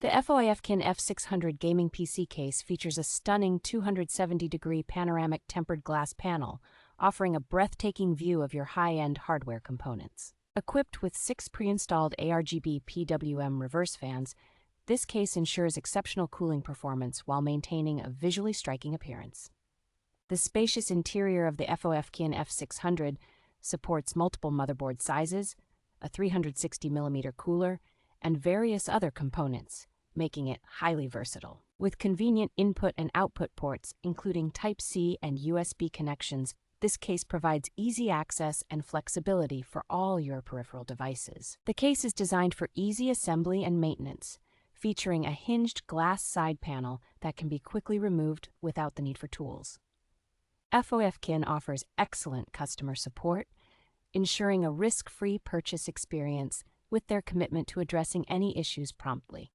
The FOIFKIN F600 gaming PC case features a stunning 270-degree panoramic tempered glass panel, offering a breathtaking view of your high-end hardware components. Equipped with 6 pre-installed ARGB PWM reverse fans, this case ensures exceptional cooling performance while maintaining a visually striking appearance. The spacious interior of the FOIFKIN F600 supports multiple motherboard sizes, a 360mm cooler, and various other components, making it highly versatile. With convenient input and output ports, including Type-C and USB connections, this case provides easy access and flexibility for all your peripheral devices. The case is designed for easy assembly and maintenance, featuring a hinged glass side panel that can be quickly removed without the need for tools. FOIFKIN offers excellent customer support, ensuring a risk-free purchase experience with their commitment to addressing any issues promptly.